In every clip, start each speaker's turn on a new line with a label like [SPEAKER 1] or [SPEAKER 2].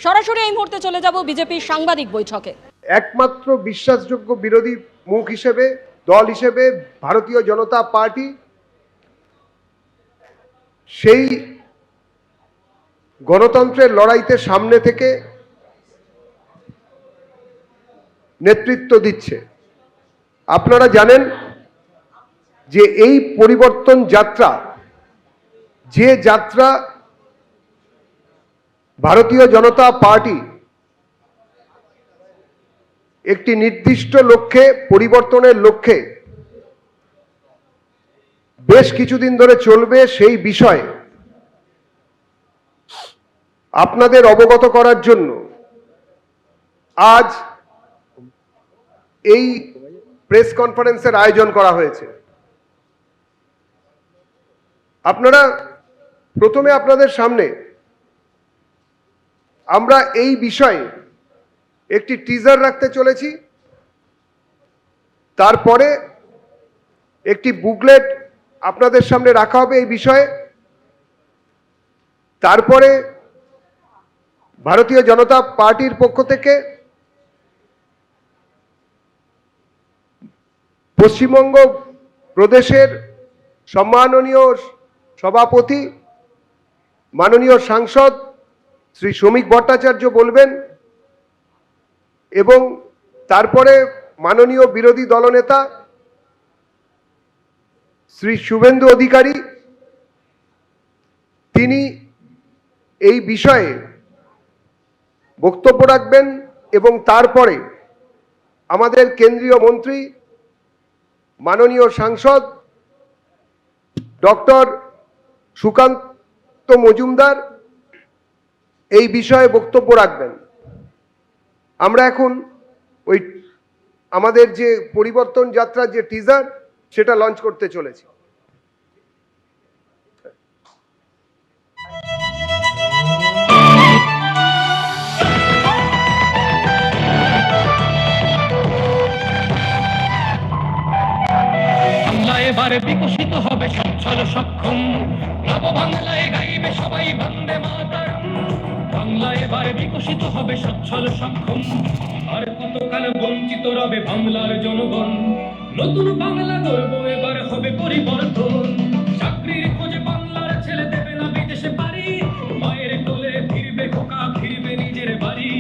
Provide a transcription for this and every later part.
[SPEAKER 1] সরাসরি এই মুহূর্তে চলে যাব বিজেপির সাংবাদিক বৈঠকে।
[SPEAKER 2] একমাত্র বিশ্বাসযোগ্য বিরোধী মুখ হিসেবে, দল হিসেবে ভারতীয় জনতা পার্টি সেই গণতন্ত্রের লড়াইতে সামনে থেকে নেতৃত্ব দিচ্ছে। আপনারা জানেন যে এই পরিবর্তন যাত্রা, যে যাত্রা ভারতীয় জনতা পার্টি একটি নির্দিষ্ট লক্ষ্যে, পরিবর্তনের লক্ষ্যে বেশ কিছুদিন ধরে চলবে, সেই বিষয়ে আপনাদের অবগত করার জন্য আজ এই প্রেস কনফারেন্সের আয়োজন করা হয়েছে। প্রথমে আপনাদের সামনে আমরা এই বিষয়ে একটি টিজার রাখতে চলেছি, তারপরে একটি বুকলেট আপনাদের সামনে রাখা হবে এই বিষয়ে, তারপরে ভারতীয় জনতা পার্টির পক্ষ থেকে পশ্চিমবঙ্গ প্রদেশের সম্মাননীয় সভাপতি মাননীয় সাংসদ শ্রী শ্রমিক ভট্টাচার্য বলবেন এবং তারপরে মাননীয় বিরোধী দলনেতা শ্রী শুভেন্দু অধিকারী তিনি এই বিষয়ে বক্তব্য রাখবেন এবং তারপরে আমাদের কেন্দ্রীয় মন্ত্রী মাননীয় সাংসদ ডক্টর সুকান্ত মজুমদার এই বিষয়ে বক্তব্য রাখবেন। আমরা এখন ওই আমাদের যে পরিবর্তন যাত্রার যে টিজার সেটা লঞ্চ করতে চলেছি।
[SPEAKER 3] এবারে বিকশিত হবে সচ্ছল সক্ষম, নব বাংলায় গাইবে সবাই বন্দে মাতরম। বাংলা এবারে বিকশিত হবে সচ্ছল সক্ষম, আর কতকাল বঞ্চিত রবে বাংলার জনগণ। নতুন বাংলা গর্ব এবার হবে পরিবর্তন, চাকরির খোঁজে বাংলার ছেলে দেবে না বিদেশে পারি। মায়ের কোলে ফিরবে খোকা, ফিরবে নিজের বাড়ি,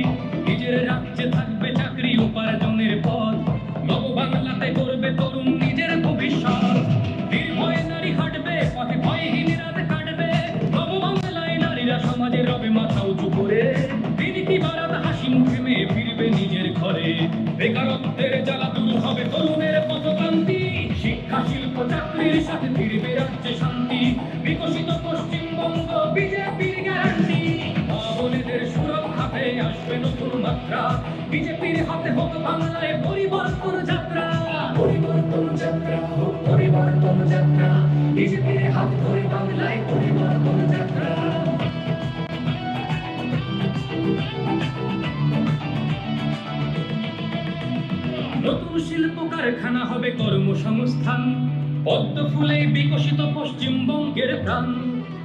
[SPEAKER 3] নিজের রাজ্যে থাকবে চাকরি উপার্জনের পথ। নব বাংলাতে করবে তরুণ নিজের ভবিষ্যৎ, নির্ভয়ে নারী হাঁটবে পথে, ভয়হীন রাত কাটবে। নব বাংলায় নারীরা সমাজে রবে মাথা উঁচু করে, দিনটি বারাত হাসি মুখে মেয়ে ফিরবে নিজের ঘরে। বেকারত্বের জ্বালা দূর হবে তরুণের পথক্রান্তি, শিক্ষা শিল্প চাকরির সাথে ফিরবে রাজ্যে শান্তি। বিকশিত পশ্চিমবঙ্গ বিজেপির গ্যারান্টি, বোনেদের সুরক্ষাতে আসবে নতুন মাত্রা। বিজেপির হাতে হোক বাংলায় পরিবর্তন যাত্রা, পরিবর্তন যাত্রা হোক পরিবর্তন যাত্রা। বিজেপির হাত ধরে বাংলায় পরিবর্তন যাত্রা। নতুন শিল্প কারখানা হবে কর্মসংস্থান, পদ্ম ফুলে বিকশিত পশ্চিমবঙ্গের প্রাণ।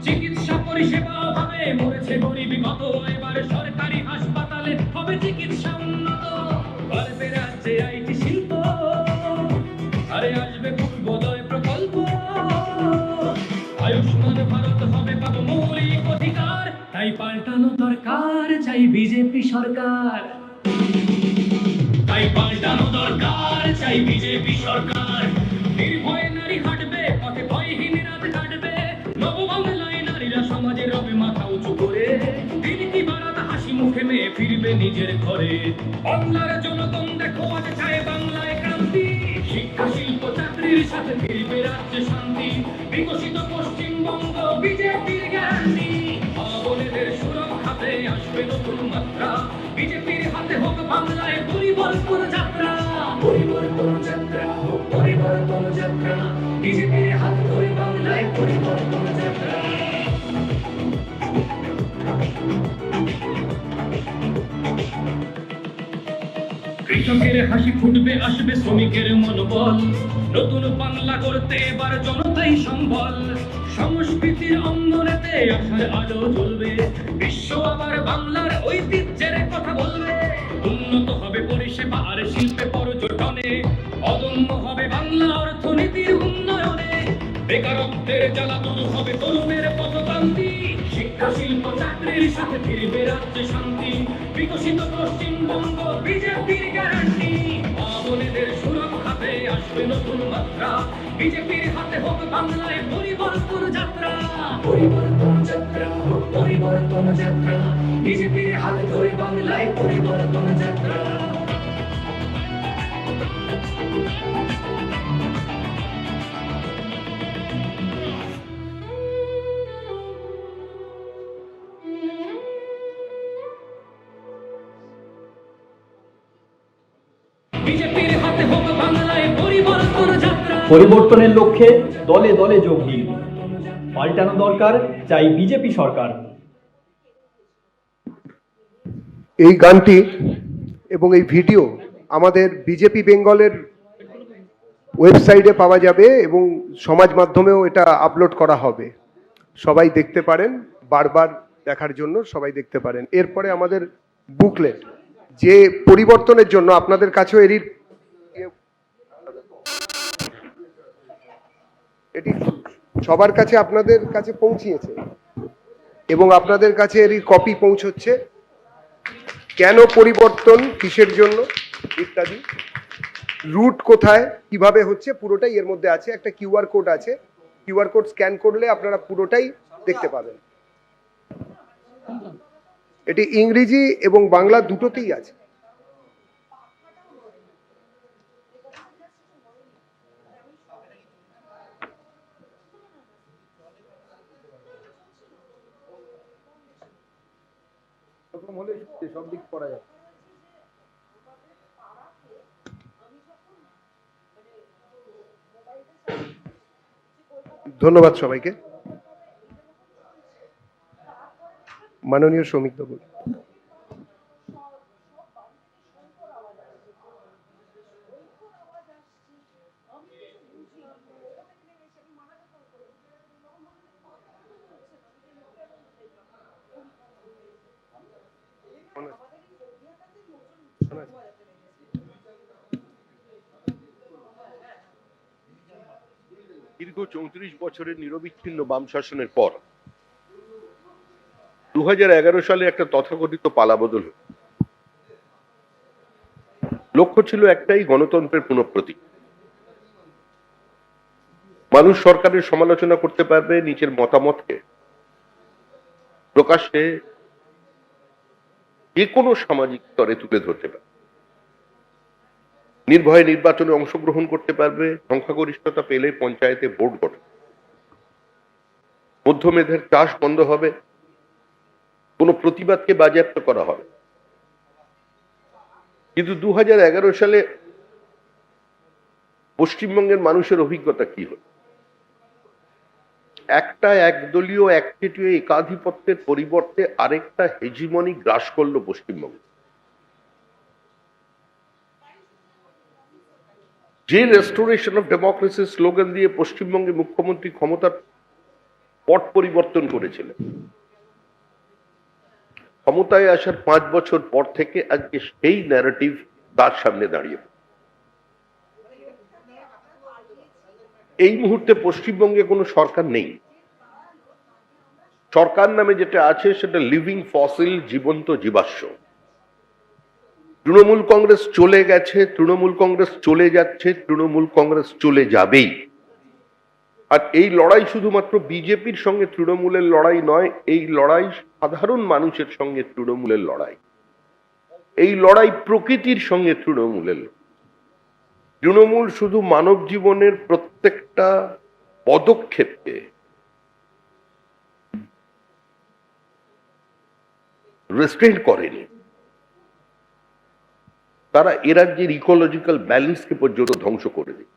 [SPEAKER 3] চিকিৎসা পরিষেবা অভাবে মরেছে গরিবী কত, এবার সরকারি হাসপাতালে হবে চিকিৎসা উন্নত। বাড়বে রাজ্যে আইটি শিল্প, আরে আসবে পূর্বোদয় প্রকল্প। আয়ুষ্মান ভারত হবে পাবো মৌলিক অধিকার, তাই পাল্টানো দরকার চাই বিজেপি সরকার। তাই পাল্টানো দরকার চাই বিজেপি সরকার। নির্ভয়ে নারী হাঁটবে পথে, ভয়হীন রাত কাটবে। নব বাংলায় নারীরা সমাজে রবে মাথা উঁচু করে, দিনটি বারাত হাসি মুখে মেয়ে ফিরবে নিজের ঘরে। বাংলার জনগণ দেখো আজ চায় বাংলায় ক্রান্তি, শিক্ষা শিল্প চাকরির সাথে ফিরবে রাজ্যে শান্তি। বিকশিত পশ্চিমবঙ্গ বিজেপির গ্যারান্টি, বোনেদের সুরক্ষাতে আসবে নতুন মাত্রা। বিজেপির হাতে হোক বাংলায় পরিবর্তন যাত্রা, পরিবর্তন যাত্রা হোক পরিবর্তন যাত্রা। বিজেপির হাত ধরে বাংলায় পরিবর্তন যাত্রা। কৃষকের হাসি ফুটবে, আসবে শ্রমিকের মনোবল। নতুন বাংলা করতে এবার জনতাই সম্বল। সংস্কৃতির অঙ্গনেতে আশার আলো জ্বলবে, বিশ্ব আবার বাংলার ঐতিহ্য আর শিল্পে পর্যটনে অদম্য হবে বাংলা অর্থনীতির উন্নয়নে বেকারত্বের জ্বালা দূর হবে তরুণের পথক্রান্তি শিক্ষা শিল্প চাকরির সাথে ফিরবে রাজ্যে শান্তি বিকশিত পশ্চিমবঙ্গ বিজেপির গ্যারান্টি মা বোনেদের সুরক্ষাতে আসবে নতুন মাত্রা বিজেপির হাতে হোক বাংলায় পরিবর্তন যাত্রা পরিবর্তন যাত্রা পরিবর্তন যাত্রা বিজেপির হাতে ধরে বাংলায় পরিবর্তন যাত্রা বিজেপির হাতে হোক বাংলায় পরিবর্তন যাত্রা
[SPEAKER 4] পরিবর্তনের লক্ষ্যে দলে দলে যোগ দিন পাল্টানো দরকার চাই বিজেপি সরকার।
[SPEAKER 2] এই গানটি এবং এই ভিডিও আমাদের বিজেপি বেঙ্গলের ওয়েবসাইটে পাওয়া যাবে এবং সমাজ মাধ্যমেও এটা আপলোড করা হবে, সবাই দেখতে পারেন, বারবার দেখার জন্য সবাই দেখতে পারেন। এরপরে আমাদের বুকলেট, যে পরিবর্তনের জন্য আপনাদের কাছেও এটি সবার কাছে আপনাদের কাছে পৌঁছিয়েছে এবং আপনাদের কাছে এরই কপি পৌঁছচ্ছে। কেন পরিবর্তন, কিসের জন্য ইত্যাদি, রুট কোথায়, কিভাবে হচ্ছে, পুরোটাই এর মধ্যে আছে। একটা কিউআর কোড আছে, কিউআর কোড স্ক্যান করলে আপনারা পুরোটাই দেখতে পাবেন। এটি ইংরেজি এবং বাংলা দুটোতেই আছে। সব দিক পড়া যায়। ধন্যবাদ সবাইকে। মাননীয় শ্রমিক বাবু।
[SPEAKER 5] দীর্ঘ 34 বছরের নিরবিচ্ছিন্ন বাম শাসনের পর 2011 সালে একটা তথাকথিত পালাবদল হল। লক্ষ্য ছিল একটাই, গণতন্ত্রের পুনঃপ্রতিষ্ঠা। মানুষ সরকারের সমালোচনা করতে পারবে, নিজের মতামতকে প্রকাশ্যে যে কোনো সামাজিক স্তরে তুলে ধরতে পারবে, নির্ভয়ে নির্বাচনে অংশগ্রহণ করতে পারবে, সংখ্যাগরিষ্ঠতা পেলে পঞ্চায়েতে বোর্ড গঠন, মধ্যমেধার চাষ বন্ধ হবে, কোনো প্রতিবাদকে বাজেয়াপ্ত করা হবে। কিন্তু 2011 সালে পশ্চিমবঙ্গের মানুষের অভিজ্ঞতা কি হল? একটা একদলীয় একচেটিয়া একাধিপত্যের পরিবর্তে আরেকটা হেজিমনি গ্রাস করল পশ্চিমবঙ্গ। যে রেস্টোরেশন অফ ডেমোক্রেসি স্লোগান দিয়ে পশ্চিমবঙ্গে মুখ্যমন্ত্রী ক্ষমতার পট পরিবর্তন করেছিলেন, ক্ষমতায় আসার 5 বছর পর থেকে আজকে সেই ন্যারেটিভ তার সামনে দাঁড়িয়ে। এই মুহূর্তে পশ্চিমবঙ্গে কোনো সরকার নেই। সরকার নামে যেটা আছে সেটা লিভিং ফসিল, জীবন্ত জীবাশ্ম। তৃণমূল কংগ্রেস চলে গেছে, তৃণমূল কংগ্রেস চলে যাচ্ছে, তৃণমূল কংগ্রেস চলে যাবেই। আর এই লড়াই শুধুমাত্র বিজেপির সঙ্গে তৃণমূলের লড়াই নয়, এই লড়াই সাধারণ মানুষের সঙ্গে তৃণমূলের লড়াই। এই লড়াই প্রকৃতির সঙ্গে তৃণমূলের। তৃণমূল শুধু মানব জীবনের প্রত্যেকটা পদক্ষেপকে রেস্ট্রেন্ট করেনি, তারা এ রাজ্যের ইকোলজিক্যাল ব্যালেন্সকে পর্যন্ত ধ্বংস করে দেয়।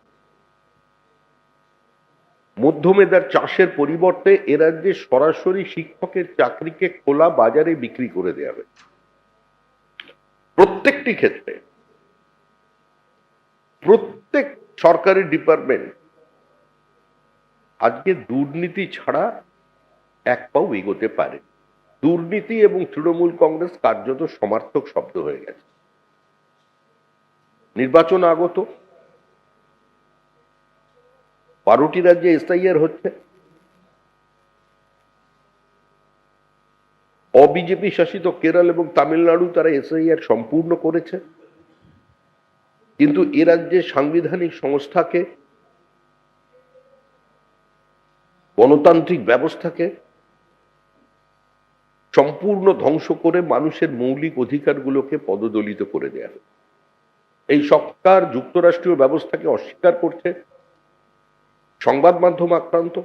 [SPEAKER 5] মধ্যমেধার চাষের পরিবর্তে এ রাজ্যে সরাসরি শিক্ষকের চাকরিকে খোলা বাজারে বিক্রি করে দেওয়া হবে। প্রত্যেকটি ক্ষেত্রে প্রত্যেক সরকারি ডিপার্টমেন্ট আজকে দুর্নীতি ছাড়া এক পাও এগোতে পারে। দুর্নীতি এবং তৃণমূল কংগ্রেস কার্যত সমার্থক শব্দ হয়ে গেছে। নির্বাচন আগত, 12টি রাজ্যে এসআইআর হচ্ছে, অবিজেপি শাসিত কেরল এবং তামিলনাড়ু তারা এসআইআর সম্পূর্ণ করেছে, কিন্তু এ রাজ্যে সাংবিধানিক সংস্থাকে, গণতান্ত্রিক ব্যবস্থাকে সম্পূর্ণ ধ্বংস করে মানুষের মৌলিক অধিকারগুলোকে পদদলিত করে দেয়া। এই সরকার যুক্তরাষ্ট্রীয় ব্যবস্থাকে অস্বীকার করছে, সংবাদ মাধ্যম আক্রান্ত,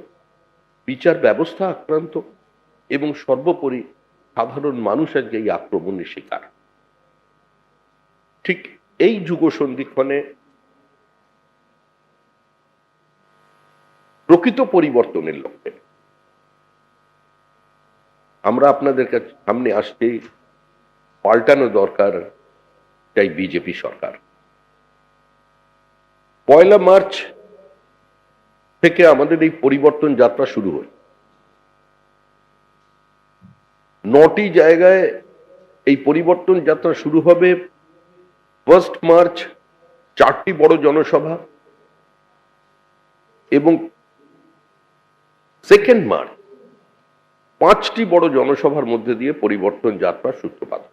[SPEAKER 5] বিচার ব্যবস্থা আক্রান্ত এবং সর্বোপরি সাধারণ মানুষ আজকে এই আক্রমণের শিকার। ঠিক এই যুগ সন্ধিক্ষণে প্রকৃত পরিবর্তনের লক্ষ্যে আমরা আপনাদের কাছে সামনে আসতে পাল্টানো দরকার চাই বিজেপি সরকার। 1 মার্চ থেকে আমাদের এই পরিবর্তন যাত্রা শুরু হয়। 9টি জায়গায় এই পরিবর্তন যাত্রা শুরু হবে। 1 মার্চ 4টি বড় জনসভা এবং 2 মার্চ 5টি বড় জনসভার মধ্যে দিয়ে পরিবর্তন যাত্রার সূত্রপাত।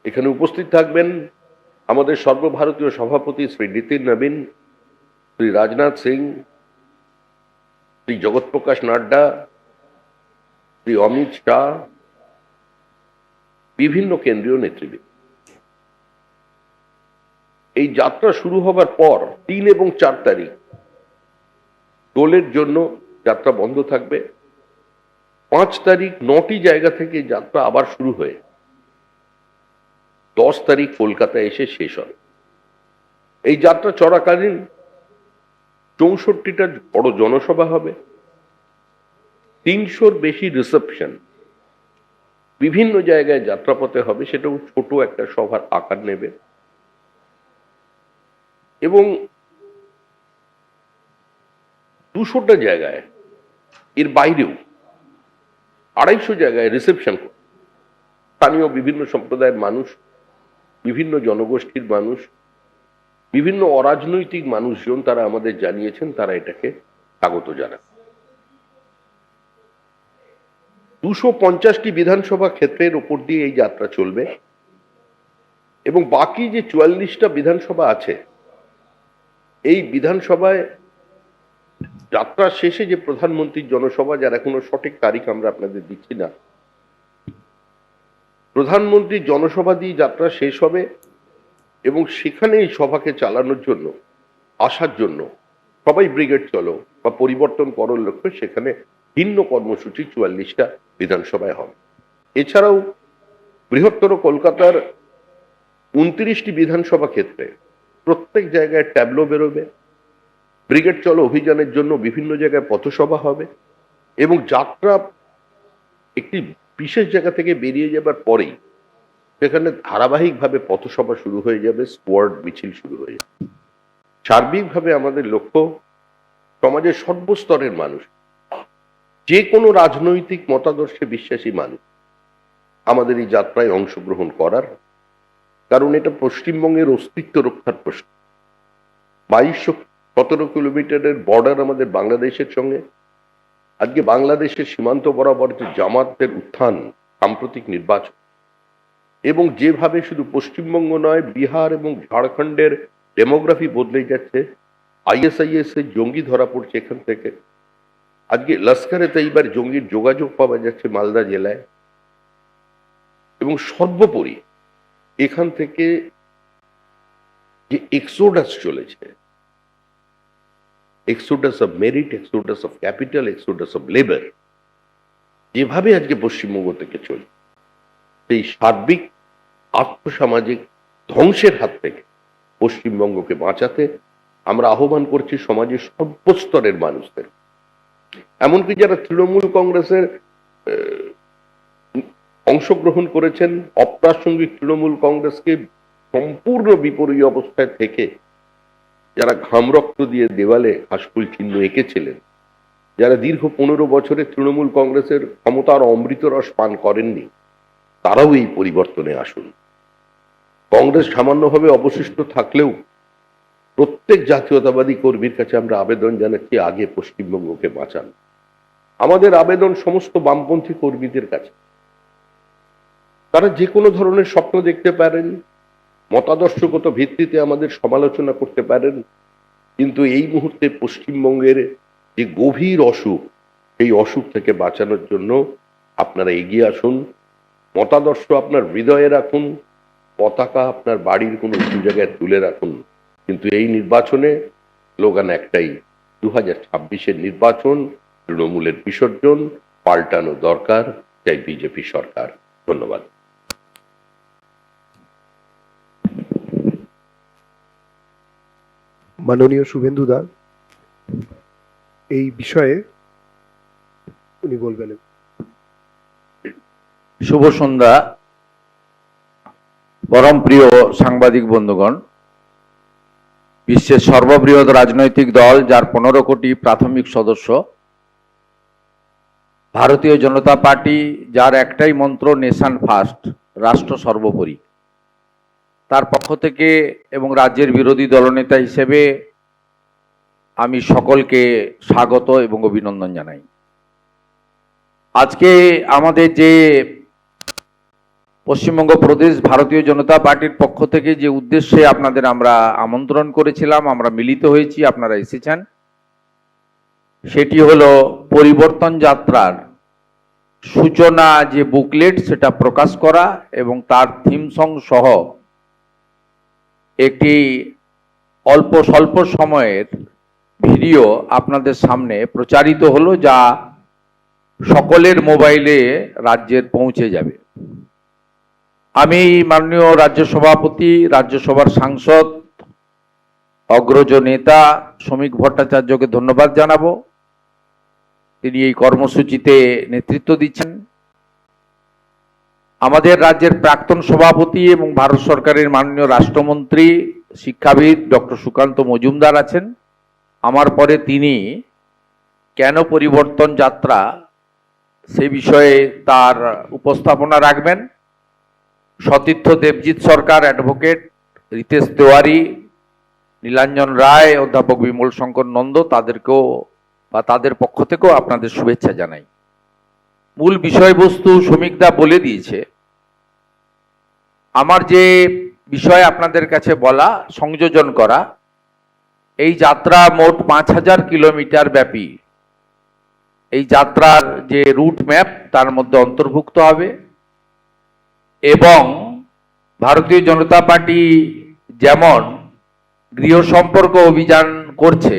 [SPEAKER 5] এখানে উপস্থিত থাকবেন আমাদের সর্বভারতীয় সভাপতি শ্রী নীতিন নবীন, শ্রী রাজনাথ সিং, শ্রী জগৎ প্রকাশ নাড্ডা, শ্রী অমিত শাহ, বিভিন্ন কেন্দ্রীয় নেতৃবৃন্দ। এই যাত্রা শুরু হবার পর 3 এবং 4 তারিখ দলের জন্য যাত্রা বন্ধ থাকবে। 5 তারিখ 9টি জায়গা থেকে যাত্রা আবার শুরু হয়ে 10 তারিখ কলকাতায় এসে শেষ হবে। এই যাত্রা চলাকালীন 64টা বড় জনসভা হবে, 300-র বেশি রিসেপশন বিভিন্ন জায়গায় যাত্রাপথে হবে, সেটাও ছোট একটা সভার আকার নেবে এবং 200টা জায়গায়, এর বাইরেও 250 জায়গায় রিসেপশন। স্থানীয় বিভিন্ন সম্প্রদায়ের মানুষ, বিভিন্ন জনগোষ্ঠীর মানুষ, বিভিন্ন অরাজনৈতিক মানুষজন তারা আমাদের জানিয়েছেন তারা এটাকে স্বাগত জানান। 250টি বিধানসভা ক্ষেত্রের উপর দিয়ে এই যাত্রা চলবে এবং বাকি যে 44টা বিধানসভা আছে, এই বিধানসভায় যাত্রা শেষে যে প্রধানমন্ত্রীর জনসভা, যার এখনো সঠিক তারিখ আমরা আপনাদের দিচ্ছি না, প্রধানমন্ত্রীর জনসভা দিয়ে যাত্রা শেষ হবে এবং সেখানে এই সভাকে চালানোর জন্য, আসার জন্য সবাই ব্রিগেড চলো বা পরিবর্তন করার লক্ষ্যে সেখানে ভিন্ন কর্মসূচি 44টা বিধানসভায় হবে। এছাড়াও বৃহত্তর কলকাতার 29টি বিধানসভা ক্ষেত্রে প্রত্যেক জায়গায় ট্যাবলো বেরোবে, ব্রিগেড চলো অভিযানের জন্য বিভিন্ন জায়গায় পথসভা হবে এবং যাত্রা একটি বিশেষ জায়গা থেকে বেরিয়ে যাবার পরেই সেখানে ধারাবাহিকভাবে পথসভা শুরু হয়ে যাবে, স্কোয়াড মিছিল শুরু হয়ে যাবে। সার্বিকভাবে আমাদের লক্ষ্য সমাজের সর্বস্তরের মানুষ, যে কোনো রাজনৈতিক মতাদর্শে বিশ্বাসী মানুষ আমাদের এই যাত্রায় অংশগ্রহণ করার, কারণ এটা পশ্চিমবঙ্গের অস্তিত্ব রক্ষার প্রশ্ন। 2217 কিলোমিটারের বর্ডার আমাদের বাংলাদেশের সঙ্গে। আজকে বাংলাদেশের সীমান্ত বরাবর যে জামাতের উত্থান, সাম্প্রতিক নির্বাচন এবং যেভাবে শুধু পশ্চিমবঙ্গ নয়, বিহার এবং ঝাড়খণ্ডের ডেমোগ্রাফি বদলে যাচ্ছে, ISIS এর জঙ্গি ধরা পড়ছে এখান থেকে, আজকে লস্করে তৈবার জঙ্গির যোগাযোগ পাওয়া যাচ্ছে মালদা জেলায় এবং সর্বোপরি এখান থেকে যে এক্সোডাস চলেছে, Exodus of merit, Exodus of capital, Exodus of labour, যেভাবে আজকে পশ্চিমবঙ্গ থেকে চলে, সেই সার্বিক আর্থসামাজিক ধ্বংসের হাত থেকে পশ্চিমবঙ্গকে বাঁচাতে আমরা আহ্বান করছি সমাজের সর্বস্তরের মানুষদের, এমনকি যারা তৃণমূল কংগ্রেসের অংশগ্রহণ করেছেন, অপ্রাসঙ্গিক তৃণমূল কংগ্রেসকে সম্পূর্ণ বিপরীত অবস্থায় থেকে যারা ঘাম রক্ত দিয়ে দেওয়ালে হাসফুল চিহ্ন এঁকেছিলেন, যারা দীর্ঘ 15 বছরে তৃণমূল কংগ্রেসের ক্ষমতার অমৃত রস পান করেননি, তারাও এই পরিবর্তনে আসুন। কংগ্রেস সামান্যভাবে অবশিষ্ট থাকলেও প্রত্যেক জাতীয়তাবাদী কর্মীর কাছে আমরা আবেদন জানাচ্ছি, আগে পশ্চিমবঙ্গকে বাঁচান। আমাদের আবেদন সমস্ত বামপন্থী কর্মীদের কাছে, তারা যে কোনো ধরনের স্বপ্ন দেখতে পারেন, মতাদর্শগত ভিত্তিতে আমাদের সমালোচনা করতে পারেন, কিন্তু এই মুহূর্তে পশ্চিমবঙ্গের যে গভীর অসুখ, এই অসুখ থেকে বাঁচানোর জন্য আপনারা এগিয়ে আসুন। মতাদর্শ আপনার হৃদয়ে রাখুন, পতাকা আপনার বাড়ির কোনো উঁচু জায়গায় তুলে রাখুন, কিন্তু এই নির্বাচনে স্লোগান একটাই, 2026-এর নির্বাচন তৃণমূলের বিসর্জন, পাল্টানো দরকার, চাই বিজেপি সরকার। ধন্যবাদ।
[SPEAKER 2] মাননীয় শুভেন্দু দা এই বিষয়ে উনি বলবেন।
[SPEAKER 6] শুভ সন্ধ্যা পরম প্রিয় সাংবাদিক বন্ধুগণ। বিশ্বের সর্ববৃহৎ রাজনৈতিক দল, যার 15 কোটি প্রাথমিক সদস্য, ভারতীয় জনতা পার্টি, যার একটাই মন্ত্র নেশন ফার্স্ট, রাষ্ট্র সর্বোপরি, তার পক্ষ থেকে এবং রাজ্যের বিরোধী দলনেতা হিসেবে আমি সকলকে স্বাগত এবং অভিনন্দন জানাই। আজকে আমাদের যে পশ্চিমবঙ্গ প্রদেশ ভারতীয় জনতা পার্টির পক্ষ থেকে যে উদ্দেশ্যে আপনাদের আমরা আমন্ত্রণ করেছিলাম, আমরা মিলিত হয়েছি, আপনারা এসেছেন, সেটি হলো পরিবর্তন যাত্রার সূচনা যে বুকলেট সেটা প্রকাশ করা এবং তার থিম সং সহ একটি অল্প স্বল্প সময়ের ভিডিও আপনাদের সামনে প্রচারিত হলো, যা সকলের মোবাইলে রাজ্যের পৌঁছে যাবে। আমি মাননীয় রাজ্য সভাপতি, রাজ্যসভার সাংসদ, অগ্রজ নেতা শ্রমিক ভট্টাচার্যকে ধন্যবাদ জানাবো। তিনি এই কর্মসূচিতে নেতৃত্ব দিচ্ছেন। আমাদের রাজ্যের প্রাক্তন সভাপতি এবং ভারত সরকারের মাননীয় রাষ্ট্রমন্ত্রী শিক্ষাবিদ ডক্টর সুকান্ত মজুমদার আছেন। আমার পরে তিনি কেন পরিবর্তন যাত্রা সে বিষয়ে তার উপস্থাপনা রাখবেন। সতীর্থ দেবজিৎ সরকার, অ্যাডভোকেট রিতেশ তেওয়ারি, নীলাঞ্জন রায়, অধ্যাপক বিমল শঙ্কর নন্দ, তাদেরকেও বা তাদের পক্ষ থেকেও আপনাদের শুভেচ্ছা জানাই। মূল বিষয়বস্তু শ্রমিকদা বলে দিয়েছে। আমার যে বিষয় আপনাদের কাছে বলা, সংযোজন করা, এই যাত্রা মোট 5000 কিলোমিটার ব্যাপী। এই যাত্রার যে রুট ম্যাপ তার মধ্যে অন্তর্ভুক্ত হবে এবং ভারতীয় জনতা পার্টি যেমন গৃহ সম্পর্ক অভিযান করছে,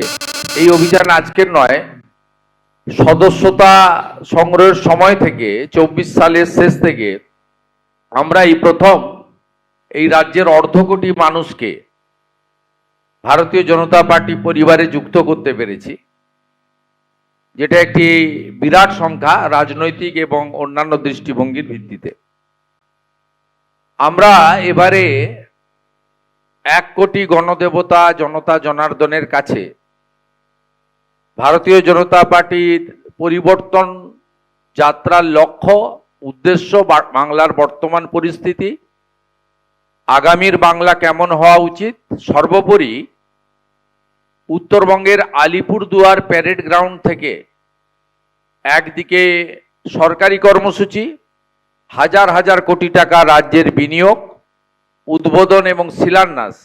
[SPEAKER 6] এই অভিযান আজকের নয়, সদস্যতা সংগ্রহের সময় থেকে 24 সালের শেষ থেকে আমরা এই প্রথম এই রাজ্যের 1.5 কোটি মানুষকে ভারতীয় জনতা পার্টি পরিবারে যুক্ত করতে পেরেছি, যেটা একটি বিরাট সংখ্যা রাজনৈতিক এবং অন্যান্য দৃষ্টিভঙ্গির ভিত্তিতে। আমরা এবারে 1 কোটি গণদেবতা জনতা জনার্দনের কাছে ভারতীয় জনতা পার্টির পরিবর্তন যাত্রার লক্ষ্য, উদ্দেশ্য, বাংলার বর্তমান পরিস্থিতি, আগামীর বাংলা কেমন হওয়া উচিত, সর্বোপরি উত্তরবঙ্গের আলিপুরদুয়ার প্যারেড গ্রাউন্ড থেকে একদিকে সরকারি কর্মসূচি, হাজার হাজার কোটি টাকা রাজ্যের বিনিয়োগ, উদ্বোধন এবং শিলান্যাস,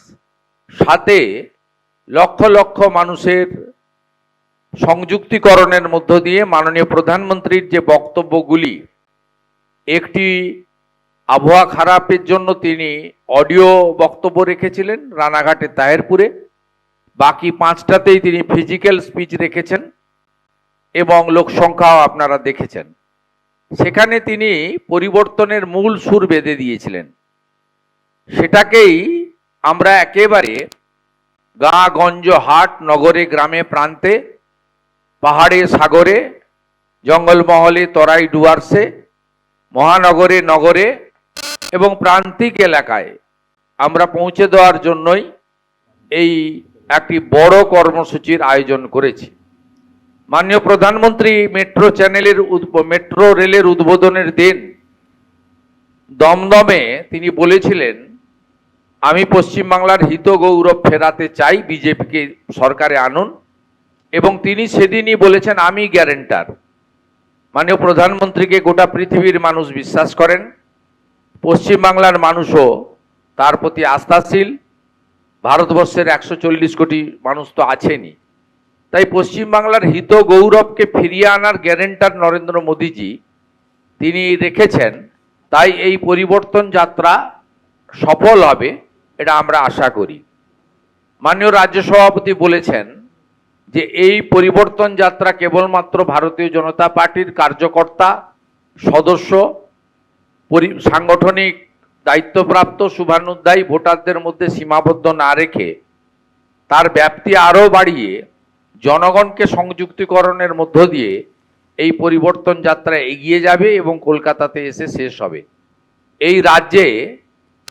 [SPEAKER 6] সাথে লক্ষ লক্ষ মানুষের সংযুক্তিকরণের মধ্য দিয়ে মাননীয় প্রধানমন্ত্রীর যে বক্তব্যগুলি, একটি আবহাওয়া খারাপের জন্য তিনি অডিও বক্তব্য রেখেছিলেন রানাঘাটে তাহেরপুরে, বাকি 5টাতেই তিনি ফিজিক্যাল স্পিচ রেখেছেন এবং লোকসংখ্যাও আপনারা দেখেছেন। সেখানে তিনি পরিবর্তনের মূল সুর বেঁধে দিয়েছিলেন। সেটাকেই আমরা একেবারে গাঁ গঞ্জ হাট নগরে গ্রামে প্রান্তে, পাহাড়ে সাগরে, জঙ্গলমহলে তরাই ডুয়ার্সে, মহানগরে নগরে এবং প্রান্তিক এলাকায় আমরা পৌঁছে দেওয়ার জন্যই এই একটি বড় কর্মসূচির আয়োজন করেছি। মাননীয় প্রধানমন্ত্রী মেট্রো রেলের উদ্বোধনের দিন দমদমে তিনি বলেছিলেন আমি পশ্চিমবাংলার হিত গৌরব ফেরাতে চাই, বিজেপিকে সরকারে আনুন। এবং তিনি সেদিনই বলেছেন আমি গ্যারেন্টার। মাননীয় প্রধানমন্ত্রীকে গোটা পৃথিবীর মানুষ বিশ্বাস করেন, পশ্চিমবাংলার মানুষও তার প্রতি আস্থাশীল। ভারতবর্ষের 140 কোটি মানুষ তো আছেনই, তাই পশ্চিমবাংলার হিত গৌরবকে ফিরিয়ে আনার গ্যারেন্টার নরেন্দ্র মোদীজি তিনি রেখেছেন। তাই এই পরিবর্তন যাত্রা সফল হবে, এটা আমরা আশা করি। মাননীয় রাজ্য সভাপতি বলেছেন যে এই পরিবর্তন যাত্রা কেবলমাত্র ভারতীয় জনতা পার্টির কার্যকর্তা, সদস্য, সাংগঠনিক দায়িত্বপ্রাপ্ত শুভানুধ্যায়ী ভোটারদের মধ্যে সীমাবদ্ধ না রেখে তার ব্যাপ্তি আরও বাড়িয়ে জনগণকে সংযুক্তিকরণের মধ্য দিয়ে এই পরিবর্তন যাত্রা এগিয়ে যাবে এবং কলকাতাতে এসে শেষ হবে। এই রাজ্যে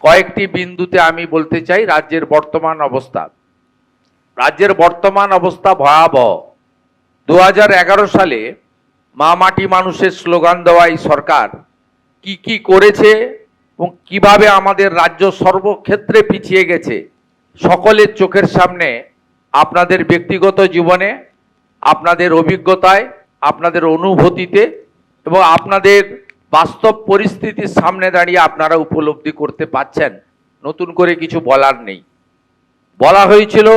[SPEAKER 6] কয়েকটি বিন্দুতে আমি বলতে চাই রাজ্যের বর্তমান অবস্থা। রাজ্যের বর্তমান অবস্থা ভয়াবহ। 2011 সালে মা মাটি মানুষের স্লোগান দেওয়া এই সরকার কি করেছে এবং কিভাবে আমাদের রাজ্য সর্বক্ষেত্রে পিছিয়ে গেছে সকলের চোখের সামনে, আপনাদের ব্যক্তিগত জীবনে, আপনাদের অভিজ্ঞতায়, আপনাদের অনুভূতিতে এবং আপনাদের বাস্তব পরিস্থিতির সামনে দাঁড়িয়ে আপনারা উপলব্ধি করতে পাচ্ছেন। নতুন করে কিছু বলার নেই। বলা হয়েছিল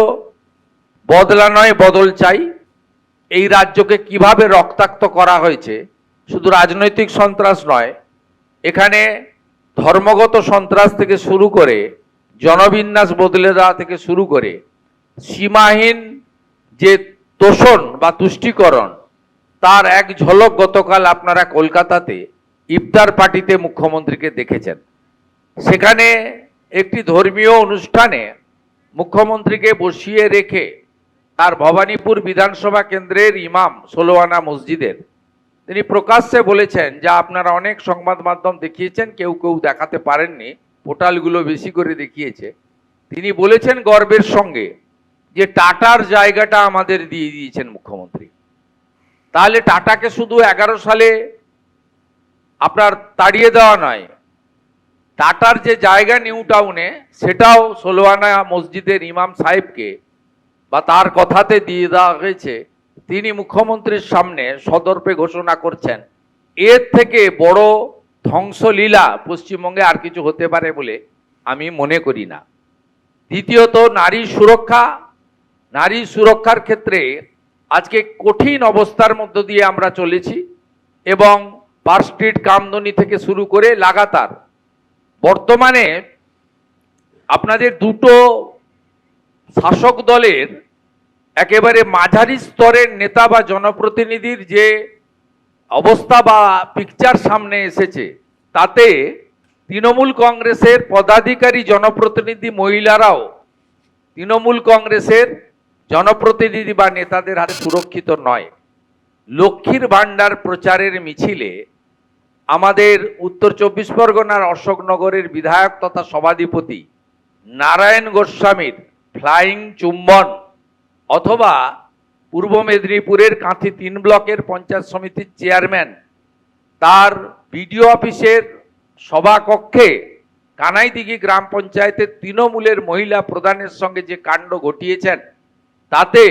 [SPEAKER 6] বদলা নয় বদল চাই। এই রাজ্যকে কিভাবে রক্তাক্ত করা হয়েছে, শুধু রাজনৈতিক সন্ত্রাস নয়, এখানে ধর্মগত সন্ত্রাস থেকে শুরু করে জনবিন্যাস বদলে দেওয়া থেকে শুরু করে সীমাহীন যে তোষণ বা তুষ্টিকরণ, তার এক ঝলক গতকাল আপনারা কলকাতাতে ইফতার পার্টিতে মুখ্যমন্ত্রীকে দেখেছেন। সেখানে একটি ধর্মীয় অনুষ্ঠানে মুখ্যমন্ত্রীকে বসিয়ে রেখে তার ভবানীপুর বিধানসভা কেন্দ্রের ইমাম 16 আনা মসজিদের তিনি প্রকাশ্যে বলেছেন, যা আপনারা অনেক সংবাদ মাধ্যম দেখিয়েছেন, কেউ কেউ দেখাতে পারেননি, পোর্টালগুলো বেশি করে দেখিয়েছে। তিনি বলেছেন গর্বের সঙ্গে যে টাটার জায়গাটা আমাদের দিয়ে দিয়েছেন মুখ্যমন্ত্রী। তাহলে টাটাকে শুধু 11 সালে আপনার তাড়িয়ে দেওয়া নয়, টাটার যে জায়গা নিউ টাউনে সেটাও 16 আনা মসজিদের ইমাম সাহেবকে বা তার কথাতে দিয়ে দেওয়া হয়েছে। তিনি মুখ্যমন্ত্রীর সামনে সদর্পে ঘোষণা করছেন, এর থেকে বড় ধ্বংসলীলা পশ্চিমবঙ্গে আর কিছু হতে পারে বলে আমি মনে করি না। দ্বিতীয়ত, নারী সুরক্ষা। নারী সুরক্ষার ক্ষেত্রে আজকে কঠিন অবস্থার মধ্য দিয়ে আমরা চলেছি এবং পার্ক স্ট্রিট কামদুনি থেকে শুরু করে লাগাতার বর্তমানে আপনাদের দুটো শাসক দলের একেবারে মাঝারি স্তরের নেতা বা জনপ্রতিনিধির যে অবস্থা বা পিকচার সামনে এসেছে, তাতে তৃণমূল কংগ্রেসের পদাধিকারী জনপ্রতিনিধি মহিলারাও তৃণমূল কংগ্রেসের জনপ্রতিনিধি বা নেতাদের হাতে সুরক্ষিত নয়। লক্ষ্মীর ভাণ্ডার প্রচারের মিছিলে আমাদের উত্তর 24 পরগনার অশোকনগরের বিধায়ক তথা সভাধিপতি নারায়ণ গোস্বামীর ফ্লাইং চুম্বন, অথবা পূর্ব মেদিনীপুরের কাঁথি 3 ব্লকের পঞ্চায়েত সমিতির চেয়ারম্যান তার বিডিও অফিসের সভাকক্ষে কানাইদিঘি গ্রাম পঞ্চায়েতের তৃণমূলের মহিলা প্রধানের সঙ্গে যে কাণ্ড ঘটিয়েছেন, তাতে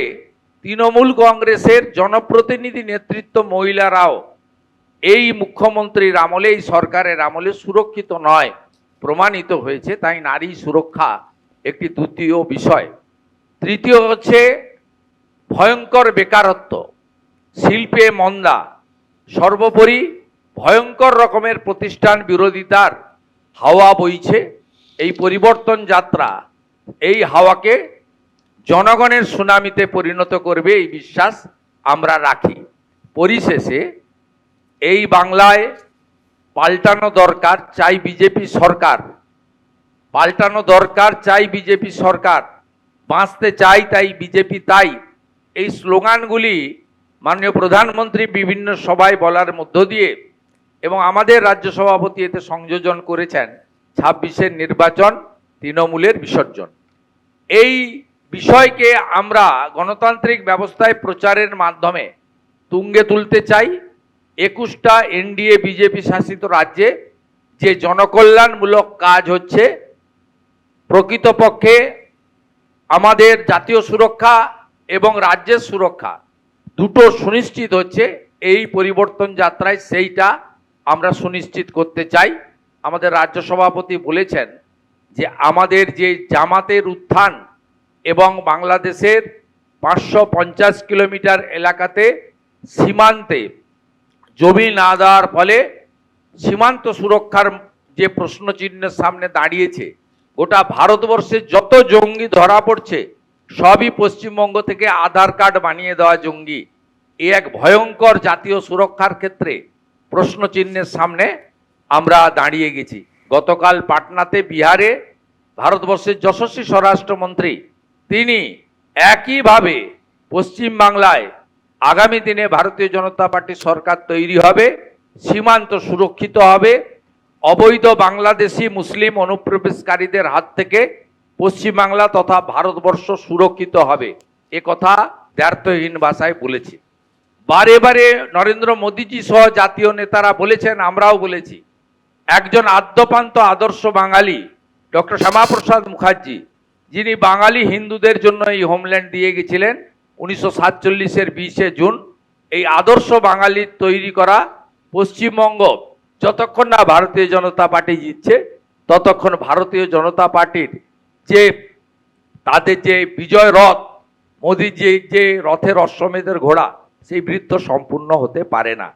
[SPEAKER 6] তৃণমূল কংগ্রেসের জনপ্রতিনিধি নেতৃত্ব মহিলারাও এই মুখ্যমন্ত্রীর আমলে, এই সরকারের আমলে সুরক্ষিত নয় প্রমাণিত হয়েছে। তাই নারী সুরক্ষা একটি দ্বিতীয় বিষয়। তৃতীয় হচ্ছে ভয়ঙ্কর বেকারত্ব, শিল্পে মন্দা, সর্বোপরি ভয়ঙ্কর রকমের প্রতিষ্ঠান বিরোধিতার হাওয়া বইছে। এই পরিবর্তন যাত্রা এই হাওয়াকে জনগণের সুনামিতে পরিণত করবে, এই বিশ্বাস আমরা রাখি। পরিশেষে এই বাংলায় পাল্টানো দরকার, চাই বিজেপি সরকার। পাল্টানো দরকার, চাই বিজেপি সরকার। বাঁচতে চাই তাই বিজেপি তাই, এই স্লোগানগুলি মাননীয় প্রধানমন্ত্রী বিভিন্ন সভায় বলার মধ্য দিয়ে এবং আমাদের রাজ্য সভাপতি এতে সংযোজন করেছেন 26-এর নির্বাচন, তৃণমূলের বিসর্জন। এই বিষয়কে আমরা গণতান্ত্রিক ব্যবস্থায় প্রচারের মাধ্যমে তুঙ্গে তুলতে চাই। 21টা এনডিএ বিজেপি শাসিত রাজ্যে যে জনকল্যাণমূলক কাজ হচ্ছে প্রকৃতপক্ষে আমাদের জাতীয় সুরক্ষা এবং রাজ্যের সুরক্ষা দুটো সুনিশ্চিত হচ্ছে এই পরিবর্তন যাত্রায়, সেইটা আমরা সুনিশ্চিত করতে চাই। আমাদের রাজ্য সভাপতি বলেছেন যে আমাদের যে জামাতের উত্থান এবং বাংলাদেশের 550 কিলোমিটার এলাকাতে সীমান্তে জমি না দেওয়ার ফলে সীমান্ত সুরক্ষার যে প্রশ্নচিহ্নের সামনে দাঁড়িয়েছে, গোটা ভারতবর্ষে যত জঙ্গি ধরা পড়ছে সবই পশ্চিমবঙ্গ থেকে আধার কার্ড বানিয়ে দেওয়া জঙ্গি। এই এক ভয়ঙ্কর জাতীয় সুরক্ষার ক্ষেত্রে প্রশ্নচিহ্নের সামনে আমরা দাঁড়িয়ে গেছি। গতকাল পাটনাতে বিহারে ভারতবর্ষের যশস্বী স্বরাষ্ট্রমন্ত্রী তিনি একইভাবে পশ্চিমবাংলায় আগামী দিনে ভারতীয় জনতা পার্টি সরকার তৈরি হবে, সীমান্ত সুরক্ষিত হবে, অবৈধ বাংলাদেশি মুসলিম অনুপ্রবেশকারীদের হাত থেকে পশ্চিমবাংলা তথা ভারতবর্ষ সুরক্ষিত হবে, এ কথা দ্ব্যর্থহীন ভাষায় বলেছি। বারে বারে নরেন্দ্র মোদীজি সহ জাতীয় নেতারা বলেছেন, আমরাও বলেছি, একজন আদ্যপান্ত আদর্শ বাঙালি ডক্টর শ্যামাপ্রসাদ মুখার্জি, যিনি বাঙালি হিন্দুদের জন্য এই হোমল্যান্ড দিয়ে গেছিলেন 1947-এর 20শে জুন, এই আদর্শ বাঙালির তৈরি করা পশ্চিমবঙ্গ যতক্ষণ না ভারতীয় জনতা পার্টি জিতছে ততক্ষণ ভারতীয় জনতা পার্টির যে তাদের যে বিজয় রথ, মোদীর যে রথের অশ্বমেধের ঘোড়া, সেই বৃত্ত সম্পূর্ণ হতে পারে না।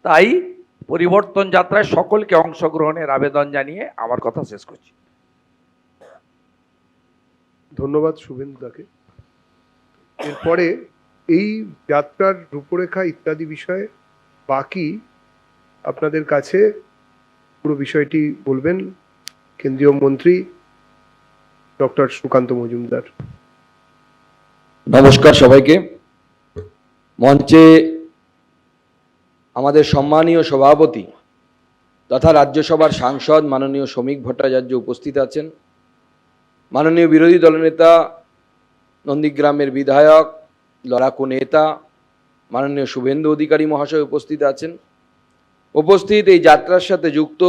[SPEAKER 6] তাই পরিবর্তন যাত্রায় সকলকে অংশগ্রহণের আবেদন জানিয়ে আমার কথা শেষ করছি।
[SPEAKER 2] ধন্যবাদ শুভেন্দু দাকে। এরপরে এই যাত্রার রূপরেখা ইত্যাদি বিষয়ে বাকি আপনাদের কাছে পুরো বিষয়টি বলবেন কেন্দ্রীয় মন্ত্রী ডক্টর সুকান্ত মজুমদার।
[SPEAKER 7] নমস্কার সবাইকে। মঞ্চে আমাদের সম্মানীয় সভাপতি তথা রাজ্যসভার সাংসদ মাননীয় শ্রমিক ভট্টাচার্য উপস্থিত আছেন, মাননীয় বিরোধী দলনেতা নন্দীগ্রামের বিধায়ক লড়াকু নেতা মাননীয় শুভেন্দু অধিকারী মহাশয় উপস্থিত আছেন। উপস্থিত এই যাত্রার সাথে যুক্ত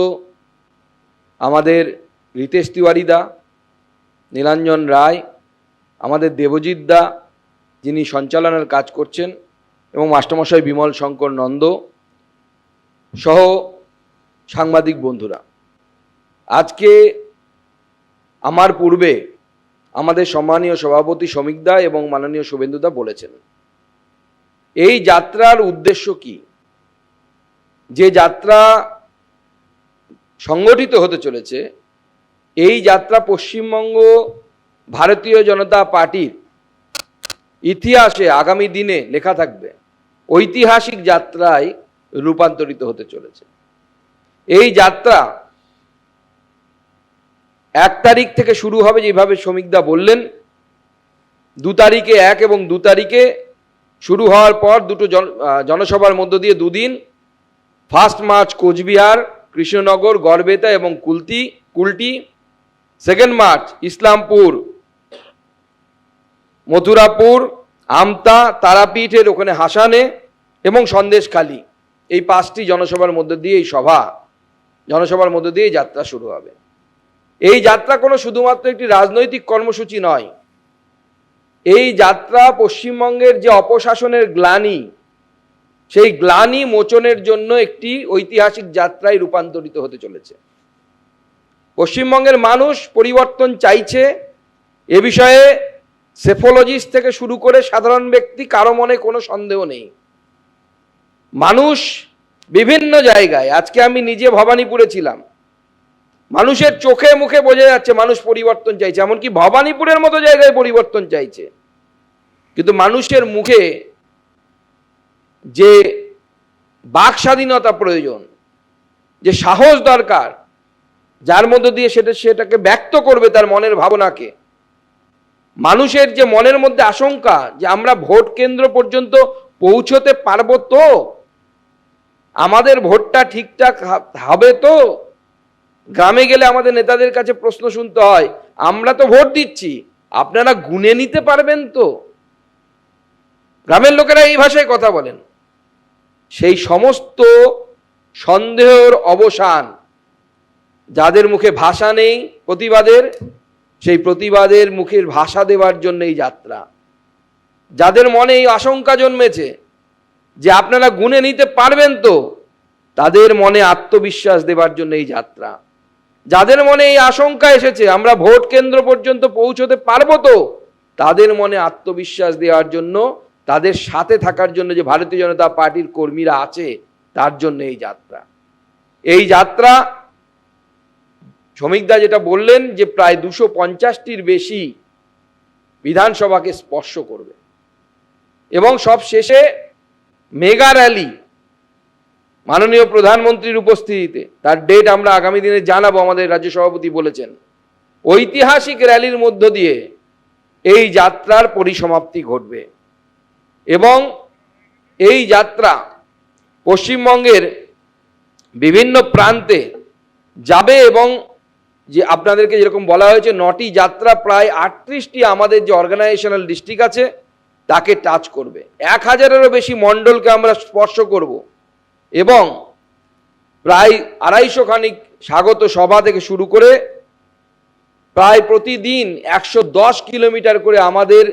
[SPEAKER 7] আমাদের রিতেশ তিওয়ারি দা, নীলাঞ্জন রায়, আমাদের দেবজিৎ দা যিনি সঞ্চালনের কাজ করছেন, এবং মাস্টারমশাই বিমল শঙ্কর নন্দ সহ সাংবাদিক বন্ধুরা। আজকে আমার পূর্বে আমাদের সম্মানীয় সভাপতি শ্রমিক দা এবং মাননীয় শুভেন্দু দা বলেছেন এই যাত্রার উদ্দেশ্য কি, যে যাত্রা সংগঠিত হতে চলেছে, এই যাত্রা পশ্চিমবঙ্গ ভারতীয় জনতা পার্টির ইতিহাসে আগামী দিনে লেখা থাকবে, ঐতিহাসিক যাত্রায় রূপান্তরিত হতে চলেছে। এই যাত্রা 1 তারিখ থেকে শুরু হবে, যেভাবে শ্রমিকদা বললেন। 2 তারিখে 1 এবং 2 তারিখে শুরু হওয়ার পর দুটো জনসভার মধ্য দিয়ে 2 দিন, 1 মার্চ কোচবিহার, কৃষ্ণনগর, গড়বেতা এবং কুলটি, 2 মার্চ ইসলামপুর, মথুরাপুর, আমতা, তারাপীঠের ওখানে হাসানে এবং সন্দেশখালী, এই 5টি জনসভার মধ্য দিয়ে এই জনসভার মধ্য দিয়ে এই যাত্রা শুরু হবে। এই যাত্রা কোনো শুধুমাত্র একটি রাজনৈতিক কর্মসূচি নয়, এই যাত্রা পশ্চিমবঙ্গের যে অপশাসনের গ্লানি, সেই গ্লানি মোচনের জন্য একটি ঐতিহাসিক যাত্রায় রূপান্তরিত হতে চলেছে। পশ্চিমবঙ্গের মানুষ পরিবর্তন চাইছে, এ বিষয়ে সেফোলজিস্ট থেকে শুরু করে সাধারণ ব্যক্তি কারো মনে কোনো সন্দেহ নেই। মানুষ বিভিন্ন জায়গায়, আজকে আমি নিজে ভবানীপুরে ছিলাম, মানুষের চোখে মুখে বোঝা যাচ্ছে মানুষ পরিবর্তন চাইছে, এমনকি ভবানীপুরের মতো জায়গায় পরিবর্তন চাইছে। কিন্তু মানুষের মুখে যে বাক স্বাধীনতা প্রয়োজন, যে সাহস দরকার, যার মধ্য দিয়ে সেটাকে ব্যক্ত করবে তার মনের ভাবনাকে, মানুষের যে মনের মধ্যে আশঙ্কা যে আমরা ভোট কেন্দ্র পর্যন্ত পৌঁছতে পারবো তো, আমাদের ভোটটা ঠিকঠাক হবে তো। গ্রামে গেলে আমাদের নেতাদের কাছে প্রশ্ন শুনতে হয়, আমরা তো ভোট দিচ্ছি, আপনারা গুনে নিতে পারবেন তো? গ্রামের লোকেরা এই ভাষায় কথা বলেন। সেই সমস্ত সন্দেহের অবসান, যাদের মুখে ভাষা নেই প্রতিবাদের, সেই প্রতিবাদের মুখের ভাষা দেওয়ার জন্য এই যাত্রা। যাদের মনে এই আশঙ্কা জন্মেছে যে আপনারা গুনে নিতে পারবেন তো, তাদের মনে আত্মবিশ্বাস দেওয়ার জন্য এই যাত্রা। যাদের মনে এই আশঙ্কা এসেছে আমরা ভোট কেন্দ্র পর্যন্ত পৌঁছতে পারবো তো, তাদের মনে আত্মবিশ্বাস দেওয়ার জন্য, তাদের সাথে থাকার জন্য যে ভারতীয় জনতা পার্টির কর্মীরা আছে তার জন্য এই যাত্রা। এই যাত্রা শ্রমিকদা যেটা বললেন যে প্রায় 250টির বেশি বিধানসভাকে স্পর্শ করবে এবং সব শেষে মেগা র্যালি মাননীয় প্রধানমন্ত্রীর উপস্থিতিতে, তার ডেট আমরা আগামী দিনে জানাবো, আমাদের রাজ্য সভাপতি বলেছেন। ঐতিহাসিক র্যালির মধ্য দিয়ে এই যাত্রার পরিসমাপ্তি ঘটবে এবং এই যাত্রা পশ্চিমবঙ্গের বিভিন্ন প্রান্তে যাবে এবং যে আপনাদেরকে যেরকম বলা হয়েছে 9টি যাত্রা প্রায় 38টি আমাদের যে অর্গানাইজেশনাল ডিস্ট্রিক্ট আছে তাকে টাচ করবে। 1000-এরও বেশি মণ্ডলকে আমরা স্পর্শ করব এবং প্রায় 250 খানিক স্বাগত সভা থেকে শুরু করে প্রায় প্রতিদিন 110 কিলোমিটার করে আমাদের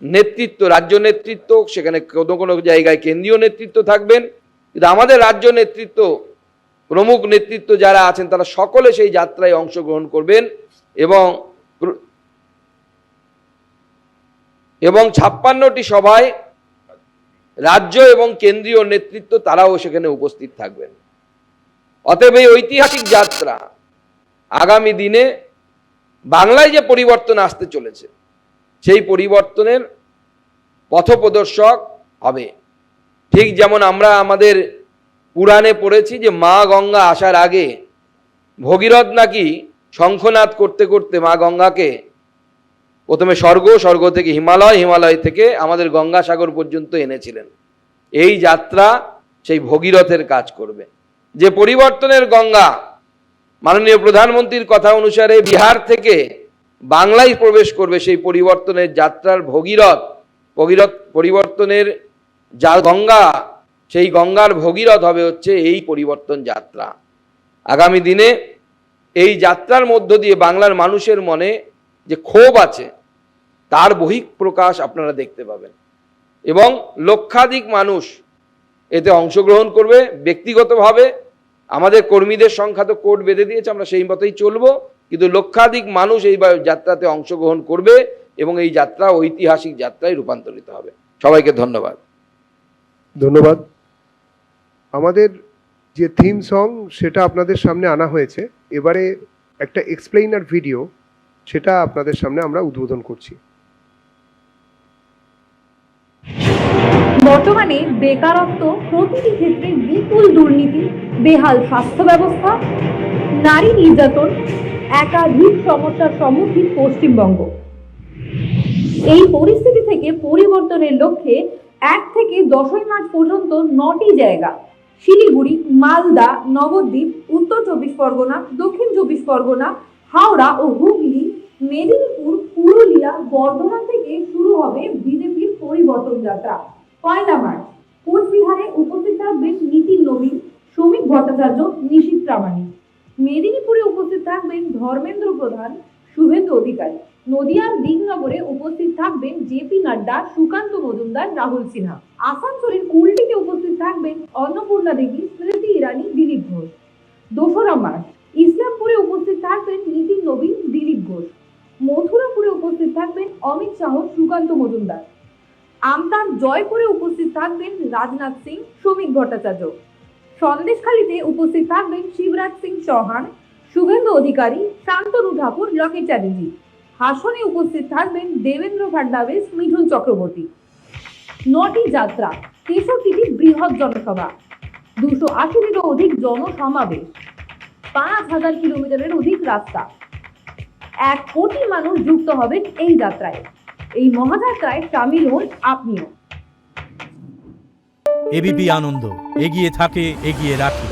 [SPEAKER 7] নেতৃত্ব, রাজ্য নেতৃত্ব, সেখানে কোনো কোনো জায়গায় কেন্দ্রীয় নেতৃত্ব থাকবেন, কিন্তু আমাদের রাজ্য নেতৃত্ব, প্রমুখ নেতৃত্ব যারা আছেন তারা সকলে সেই যাত্রায় অংশগ্রহণ করবেন এবং 56টি সভায় রাজ্য এবং কেন্দ্রীয় নেতৃত্ব তারাও সেখানে উপস্থিত থাকবেন। অতএব এই ঐতিহাসিক যাত্রা আগামী দিনে বাংলায় যে পরিবর্তন আসতে চলেছে সেই পরিবর্তনের পথপ্রদর্শক হবে। ঠিক যেমন আমরা আমাদের পুরাণে পড়েছি যে মা গঙ্গা আসার আগে ভগীরথ নাকি শঙ্খনাদ করতে করতে মা গঙ্গাকে প্রথমে স্বর্গ থেকে হিমালয়, হিমালয় থেকে আমাদের গঙ্গাসাগর পর্যন্ত এনেছিলেন। এই যাত্রা সেই ভগীরথের কাজ করবে। যে পরিবর্তনের গঙ্গা মাননীয় প্রধানমন্ত্রীর কথা অনুসারে বিহার থেকে বাংলায় প্রবেশ করবে, সেই পরিবর্তনের যাত্রার ভগীরথ পরিবর্তনের যা গঙ্গা, সেই গঙ্গার ভগীরথ হবে হচ্ছে এই পরিবর্তন যাত্রা। আগামী দিনে এই যাত্রার মধ্য দিয়ে বাংলার মানুষের মনে যে ক্ষোভ আছে তার বহিঃপ্রকাশ আপনারা দেখতে পাবেন এবং লক্ষাধিক মানুষ এতে অংশগ্রহণ করবে। ব্যক্তিগতভাবে আমাদের কর্মীদের সংখ্যা তো কোর্ট বেঁধে দিয়েছে, আমরা সেই মতোই চলবো, কিন্তু লক্ষাধিক মানুষ এই যাত্রাতে অংশগ্রহণ করবে এবং এই যাত্রা ঐতিহাসিক যাত্রায় রূপান্তরিত হবে। সবাইকে ধন্যবাদ।
[SPEAKER 2] ধন্যবাদ। আমাদের যে থিম সং সেটা আপনাদের সামনে আনা হয়েছে, এবারে একটা এক্সপ্লেইনার ভিডিও সেটা আপনাদের সামনে আমরা উদ্বোধন করছি।
[SPEAKER 8] বর্তমানে বেকারত্ব, প্রতিটি ক্ষেত্রে বিপুল দুর্নীতি, বেহাল স্বাস্থ্য ব্যবস্থা, নারী নির্যাতন, একাধিক সমস্যার সম্মুখীন পশ্চিমবঙ্গ। এই পরিস্থিতি থেকে পরিবর্তনের লক্ষ্যে 1 থেকে 10ই মার্চ পর্যন্ত 9টি জায়গা শিলিগুড়ি, মালদা, নবদ্বীপ, উত্তর 24 পরগনা, দক্ষিণ 24 পরগনা, হাওড়া ও হুগলি, মেদিনীপুর, পুরুলিয়া, বর্ধমান থেকে শুরু হবে বিজেপির পরিবর্তন যাত্রা। 1 মার্চ কোচবিহারে উপস্থিত থাকবেন নীতিন নবীন, শ্রমিক ভট্টাচার্য, নিশীথ প্রামাণিক। মেদিনীপুরে উপস্থিত থাকবেন ধর্মেন্দ্র প্রধান, শুভেন্দু অধিকারী। নদিয়ার দিগনগরে উপস্থিত থাকবেন জেপি নাড্ডা, সুকান্ত মজুমদার, রাহুল সিনহা। আসানসোলের কুলটিতে উপস্থিত থাকবেন অন্নপূর্ণা দেবী, স্মৃতি ইরানি, দিলীপ ঘোষ। 2 মার্চ ইসলামপুরে উপস্থিত থাকবেন নীতিন নবীন, দিলীপ ঘোষ। মথুরাপুরে উপস্থিত থাকবেন অমিত শাহ, সুকান্ত মজুমদার। আমতার জয়পুরে উপস্থিত থাকবেন রাজনাথ সিং, শ্রমিক ভট্টাচার্য। সন্দেশখালীতে উপস্থিত থাকবেন শিবরাজ সিং চৌহান, শুভেন্দু অধিকারী, শান্তনু ঠাকুর, লকেট চ্যাটার্জি। হাসনে উপস্থিত থাকবেন দেবেন্দ্র ফডনবিস, মিঠুন চক্রবর্তী। 9টি যাত্রা, 63টি বৃহৎ জনসভা, 280-টিরও অধিক জনসমাবেশ, 5000 কিলোমিটারের অধিক রাস্তা, 1 কোটি মানুষ যুক্ত হবেন এই যাত্রায়। এই মহাযাত্রায় সামিল হন আপনিও।
[SPEAKER 9] এবিপি আনন্দ, এগিয়ে থাকে, এগিয়ে রাখে।